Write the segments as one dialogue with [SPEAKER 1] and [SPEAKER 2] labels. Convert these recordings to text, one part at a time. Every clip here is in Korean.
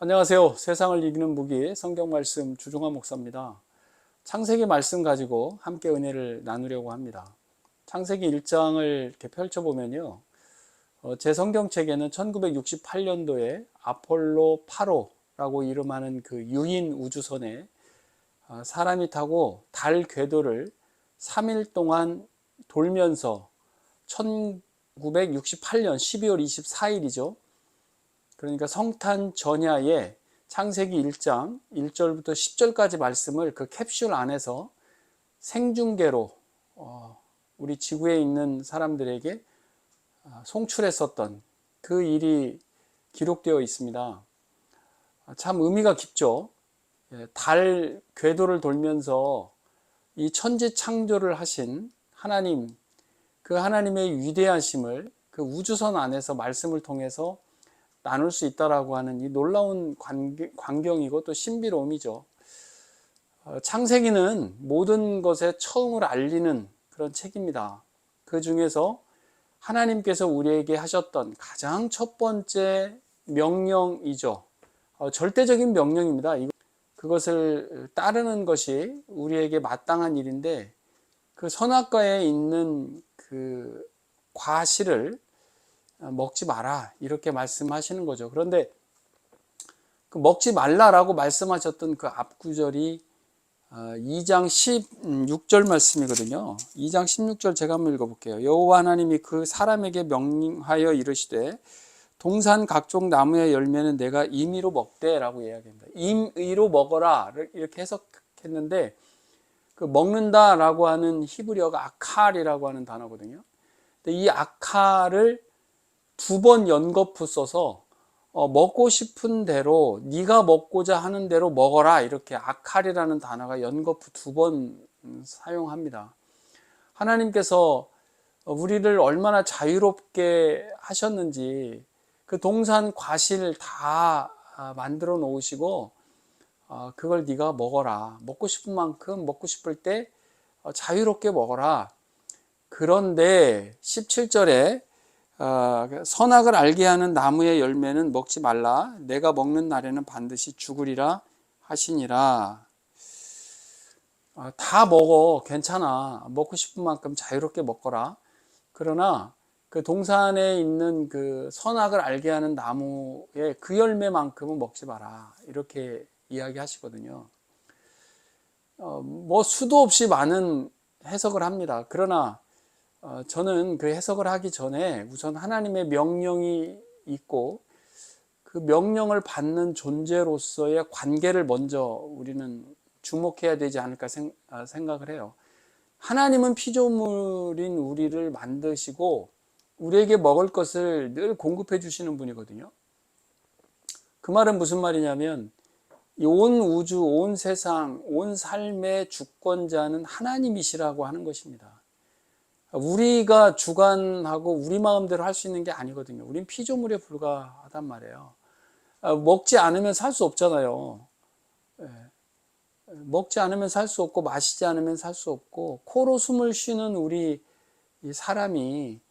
[SPEAKER 1] 안녕하세요. 세상을 이기는 무기 성경 말씀 주종환 목사입니다. 창세기 말씀 가지고 함께 은혜를 나누려고 합니다. 창세기 1장을 이렇게 펼쳐보면요. 제 성경책에는 1968년도에 아폴로 8호라고 이름하는 그 유인 우주선에 사람이 타고 달 궤도를 3일 동안 돌면서 1968년 12월 24일이죠. 그러니까 성탄 전야에 창세기 1장 1절부터 10절까지 말씀을 그 캡슐 안에서 생중계로 우리 지구에 있는 사람들에게 송출했었던 그 일이 기록되어 있습니다. 참 의미가 깊죠. 달 궤도를 돌면서 이 천지 창조를 하신 하나님, 그 하나님의 위대하심을 그 우주선 안에서 말씀을 통해서 나눌 수 있다라고 하는 이 놀라운 광경이고 또 신비로움이죠. 창세기는 모든 것의 처음을 알리는 그런 책입니다. 그 중에서 하나님께서 우리에게 하셨던 가장 첫 번째 명령이죠. 절대적인 명령입니다. 그것을 따르는 것이 우리에게 마땅한 일인데 그 선악과에 있는 그 과실을 먹지 마라 이렇게 말씀하시는 거죠. 그런데 그 먹지 말라라고 말씀하셨던 그 앞구절이 2장 16절 말씀이거든요. 2장 16절 제가 한번 읽어볼게요. 여호와 하나님이 그 사람에게 명하여 이르시되 동산 각종 나무의 열매는 내가 임의로 먹되 라고 이야기합니다. 임의로 먹어라 이렇게 해석했는데 그 먹는다라고 하는 히브리어가 아칼이라고 하는 단어거든요. 근데 이 아칼을 두 번 연거푸 써서 먹고 싶은 대로 네가 먹고자 하는 대로 먹어라 이렇게 아칼이라는 단어가 연거푸 두 번 사용합니다. 하나님께서 우리를 얼마나 자유롭게 하셨는지 그 동산 과실 다 만들어 놓으시고 그걸 네가 먹어라. 먹고 싶은 만큼 먹고 싶을 때 자유롭게 먹어라. 그런데 17절에 선악을 알게 하는 나무의 열매는 먹지 말라. 내가 먹는 날에는 반드시 죽으리라 하시니라. 다 먹어. 괜찮아. 먹고 싶은 만큼 자유롭게 먹거라. 그러나 그 동산에 있는 그 선악을 알게 하는 나무의 그 열매만큼은 먹지 마라. 이렇게 이야기하시거든요. 뭐 수도 없이 많은 해석을 합니다. 그러나 저는 그 해석을 하기 전에 우선 하나님의 명령이 있고 그 명령을 받는 존재로서의 관계를 먼저 우리는 주목해야 되지 않을까 생각을 해요. 하나님은 피조물인 우리를 만드시고 우리에게 먹을 것을 늘 공급해 주시는 분이거든요. 그 말은 무슨 말이냐면 이 온 우주, 온 세상, 온 삶의 주권자는 하나님이시라고 하는 것입니다. 우리가 주관하고 우리 마음대로 할 수 있는 게 아니거든요. 우린 피조물에 불과하단 말이에요. 먹지 않으면 살 수 없잖아요. 먹지 않으면 살 수 없고 마시지 않으면 살 수 없고 코로 숨을 쉬는 우리 사람이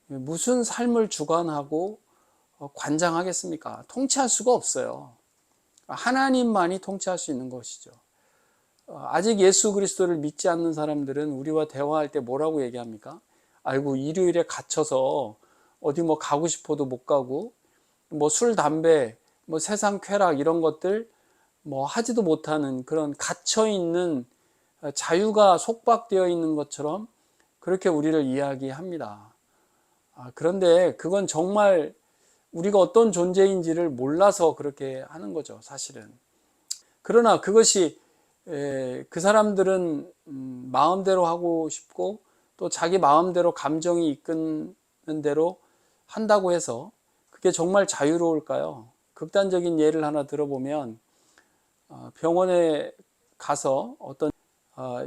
[SPEAKER 1] 무슨 삶을 주관하고 관장하겠습니까? 통치할 수가 없어요. 하나님만이 통치할 수 있는 것이죠. 아직 예수 그리스도를 믿지 않는 사람들은 우리와 대화할 때 뭐라고 얘기합니까? 아이고 일요일에 갇혀서 어디 뭐 가고 싶어도 못 가고 뭐 술, 담배, 뭐 세상 쾌락 이런 것들 뭐 하지도 못하는 그런 갇혀 있는 자유가 속박되어 있는 것처럼 그렇게 우리를 이야기합니다. 그런데 그건 정말 우리가 어떤 존재인지를 몰라서 그렇게 하는 거죠, 사실은. 그러나 그것이 그 사람들은 마음대로 하고 싶고 또 자기 마음대로 감정이 이끄는 대로 한다고 해서 그게 정말 자유로울까요? 극단적인 예를 하나 들어보면 병원에 가서 어떤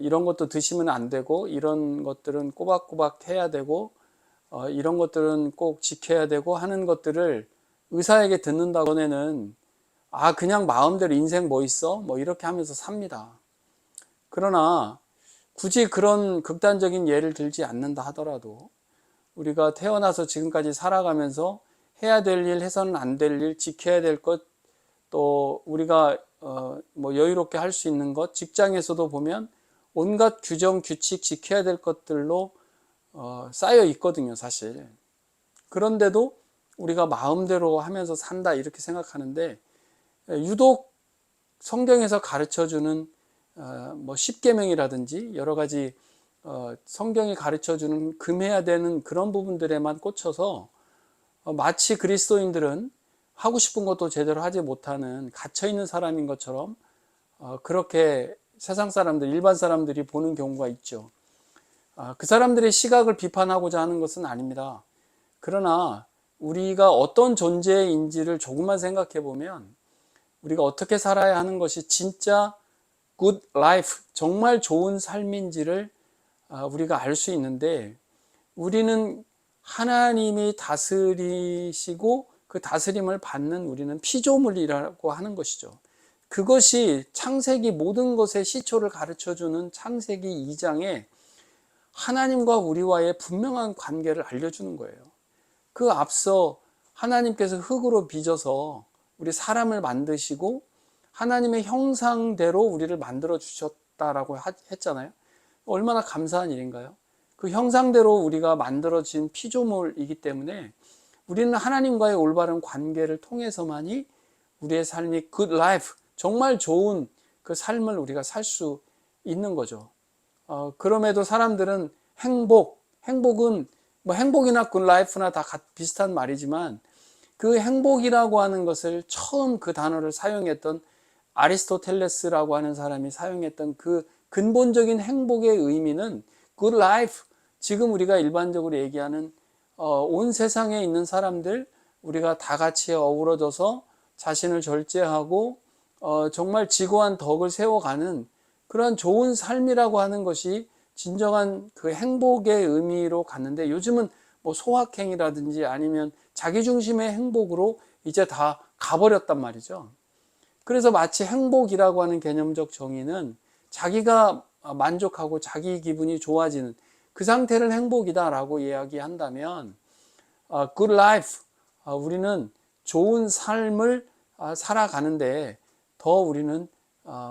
[SPEAKER 1] 이런 것도 드시면 안 되고 이런 것들은 꼬박꼬박 해야 되고 이런 것들은 꼭 지켜야 되고 하는 것들을 의사에게 듣는다고 전에는 그냥 마음대로 인생 뭐 있어? 뭐 이렇게 하면서 삽니다. 그러나 굳이 그런 극단적인 예를 들지 않는다 하더라도 우리가 태어나서 지금까지 살아가면서 해야 될 일, 해서는 안 될 일, 지켜야 될 것 또 우리가 뭐 여유롭게 할 수 있는 것, 직장에서도 보면 온갖 규정, 규칙 지켜야 될 것들로 쌓여 있거든요, 사실. 그런데도 우리가 마음대로 하면서 산다 이렇게 생각하는데, 유독 성경에서 가르쳐주는 뭐 십계명이라든지 여러 가지 성경이 가르쳐주는 금해야 되는 그런 부분들에만 꽂혀서 마치 그리스도인들은 하고 싶은 것도 제대로 하지 못하는 갇혀있는 사람인 것처럼 그렇게 세상 사람들, 일반 사람들이 보는 경우가 있죠. 그 사람들의 시각을 비판하고자 하는 것은 아닙니다. 그러나 우리가 어떤 존재인지를 조금만 생각해 보면 우리가 어떻게 살아야 하는 것이 진짜 good life, 정말 좋은 삶인지를 우리가 알 수 있는데, 우리는 하나님이 다스리시고 그 다스림을 받는 우리는 피조물이라고 하는 것이죠. 그것이 창세기 모든 것의 시초를 가르쳐주는 창세기 2장에 하나님과 우리와의 분명한 관계를 알려주는 거예요. 그 앞서 하나님께서 흙으로 빚어서 우리 사람을 만드시고 하나님의 형상대로 우리를 만들어 주셨다라고 했잖아요. 얼마나 감사한 일인가요? 그 형상대로 우리가 만들어진 피조물이기 때문에 우리는 하나님과의 올바른 관계를 통해서만이 우리의 삶이 good life, 정말 좋은 그 삶을 우리가 살 수 있는 거죠. 그럼에도 사람들은 행복은 뭐 행복이나 good life나 다 비슷한 말이지만 그 행복이라고 하는 것을 처음 그 단어를 사용했던 아리스토텔레스라고 하는 사람이 사용했던 그 근본적인 행복의 의미는 good life, 지금 우리가 일반적으로 얘기하는 온 세상에 있는 사람들, 우리가 다 같이 어우러져서 자신을 절제하고 정말 지고한 덕을 세워가는 그런 좋은 삶이라고 하는 것이 진정한 그 행복의 의미로 갔는데, 요즘은 뭐 소확행이라든지 아니면 자기중심의 행복으로 이제 다 가버렸단 말이죠. 그래서 마치 행복이라고 하는 개념적 정의는 자기가 만족하고 자기 기분이 좋아지는 그 상태를 행복이다라고 이야기한다면, good life, 우리는 좋은 삶을 살아가는데 더 우리는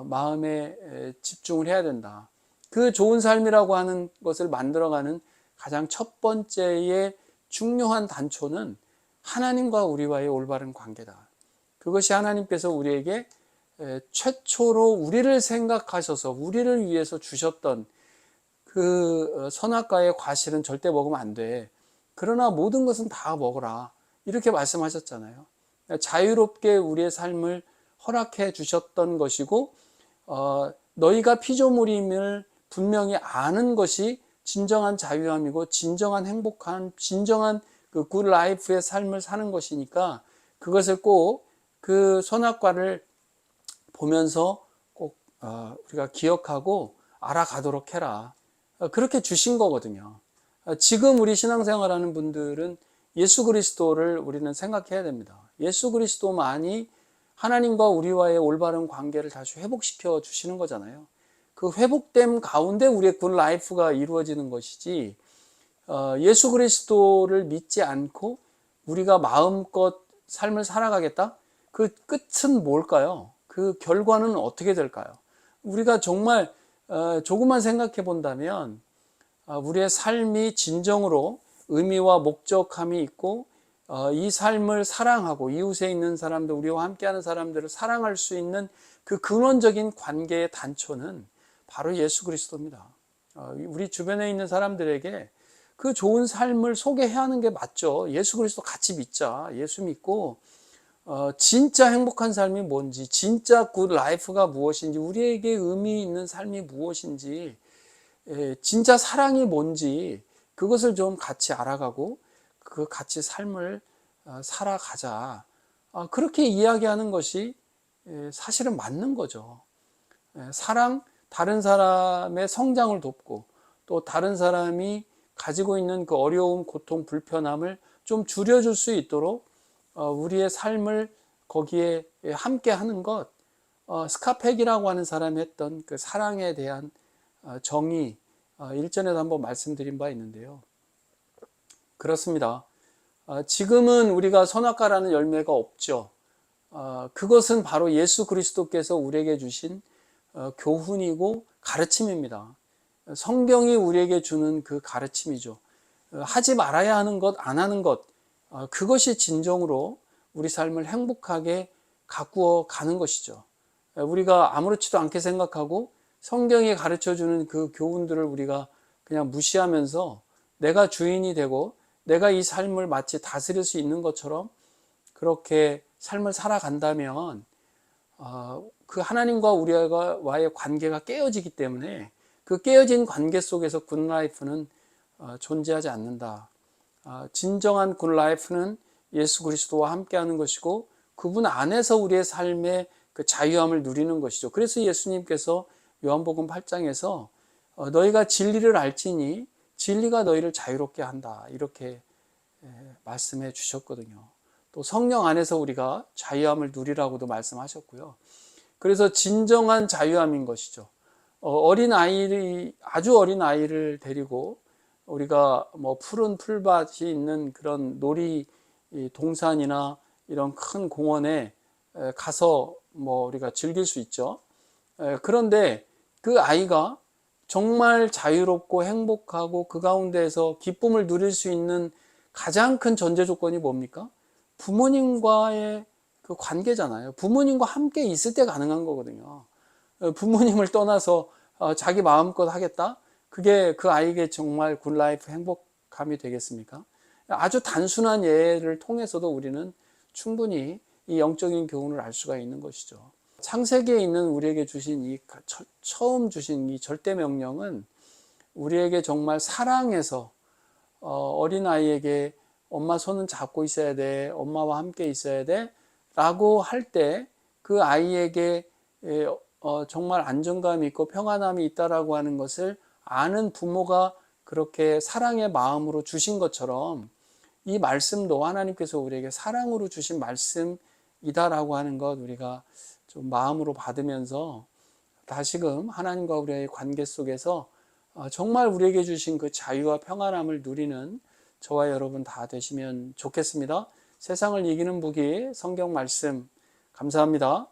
[SPEAKER 1] 마음에 집중을 해야 된다. 그 좋은 삶이라고 하는 것을 만들어가는 가장 첫 번째의 중요한 단초는 하나님과 우리와의 올바른 관계다. 그것이 하나님께서 우리에게 최초로 우리를 생각하셔서 우리를 위해서 주셨던 그 선악과의 과실은 절대 먹으면 안 돼. 그러나 모든 것은 다 먹어라. 이렇게 말씀하셨잖아요. 자유롭게 우리의 삶을 허락해 주셨던 것이고, 너희가 피조물임을 분명히 아는 것이 진정한 자유함이고 진정한 행복한, 진정한 그 굿 라이프의 삶을 사는 것이니까 그것을 꼭 그 선악과를 보면서 꼭 우리가 기억하고 알아가도록 해라. 그렇게 주신 거거든요. 지금 우리 신앙생활하는 분들은 예수 그리스도를 우리는 생각해야 됩니다. 예수 그리스도만이 하나님과 우리와의 올바른 관계를 다시 회복시켜 주시는 거잖아요. 그 회복됨 가운데 우리의 굿 라이프가 이루어지는 것이지, 예수 그리스도를 믿지 않고 우리가 마음껏 삶을 살아가겠다? 그 끝은 뭘까요? 그 결과는 어떻게 될까요? 우리가 정말 조금만 생각해 본다면 우리의 삶이 진정으로 의미와 목적함이 있고, 이 삶을 사랑하고 이웃에 있는 사람들, 우리와 함께하는 사람들을 사랑할 수 있는 그 근원적인 관계의 단초는 바로 예수 그리스도입니다. 우리 주변에 있는 사람들에게 그 좋은 삶을 소개해야 하는 게 맞죠. 예수 그리스도 같이 믿자. 예수 믿고 진짜 행복한 삶이 뭔지, 진짜 굿 라이프가 무엇인지, 우리에게 의미 있는 삶이 무엇인지, 진짜 사랑이 뭔지 그것을 좀 같이 알아가고 그 같이 삶을 살아가자. 그렇게 이야기하는 것이 사실은 맞는 거죠. 사랑, 다른 사람의 성장을 돕고 또 다른 사람이 가지고 있는 그 어려움, 고통, 불편함을 좀 줄여줄 수 있도록 우리의 삶을 거기에 함께 하는 것, 스카펙이라고 하는 사람이 했던 그 사랑에 대한 정의, 일전에도 한번 말씀드린 바 있는데요. 그렇습니다. 지금은 우리가 선악과라는 열매가 없죠. 그것은 바로 예수 그리스도께서 우리에게 주신 교훈이고 가르침입니다. 성경이 우리에게 주는 그 가르침이죠. 하지 말아야 하는 것, 안 하는 것, 그것이 진정으로 우리 삶을 행복하게 가꾸어 가는 것이죠. 우리가 아무렇지도 않게 생각하고 성경이 가르쳐주는 그 교훈들을 우리가 그냥 무시하면서 내가 주인이 되고 내가 이 삶을 마치 다스릴 수 있는 것처럼 그렇게 삶을 살아간다면 그 하나님과 우리와의 관계가 깨어지기 때문에 그 깨어진 관계 속에서 굿라이프는 존재하지 않는다. 진정한 굿라이프는 예수 그리스도와 함께하는 것이고 그분 안에서 우리의 삶의 그 자유함을 누리는 것이죠. 그래서 예수님께서 요한복음 8장에서 너희가 진리를 알지니 진리가 너희를 자유롭게 한다 이렇게 말씀해 주셨거든요. 또 성령 안에서 우리가 자유함을 누리라고도 말씀하셨고요. 그래서 진정한 자유함인 것이죠. 아주 어린 아이를 데리고 우리가 뭐 푸른 풀밭이 있는 그런 놀이 동산이나 이런 큰 공원에 가서 뭐 우리가 즐길 수 있죠. 그런데 그 아이가 정말 자유롭고 행복하고 그 가운데에서 기쁨을 누릴 수 있는 가장 큰 전제 조건이 뭡니까? 부모님과의 그 관계잖아요. 부모님과 함께 있을 때 가능한 거거든요. 부모님을 떠나서 자기 마음껏 하겠다? 그게 그 아이에게 정말 굿라이프 행복함이 되겠습니까? 아주 단순한 예를 통해서도 우리는 충분히 이 영적인 교훈을 알 수가 있는 것이죠. 창세기에 있는 우리에게 주신 처음 주신 이 절대 명령은 우리에게 정말 사랑해서 어린아이에게 엄마 손은 잡고 있어야 돼, 엄마와 함께 있어야 돼 라고 할 때 그 아이에게 정말 안정감이 있고 평안함이 있다라고 하는 것을 아는 부모가 그렇게 사랑의 마음으로 주신 것처럼 이 말씀도 하나님께서 우리에게 사랑으로 주신 말씀이다라고 하는 것 우리가 좀 마음으로 받으면서 다시금 하나님과 우리의 관계 속에서 정말 우리에게 주신 그 자유와 평안함을 누리는 저와 여러분 다 되시면 좋겠습니다. 세상을 이기는 무기 성경 말씀 감사합니다.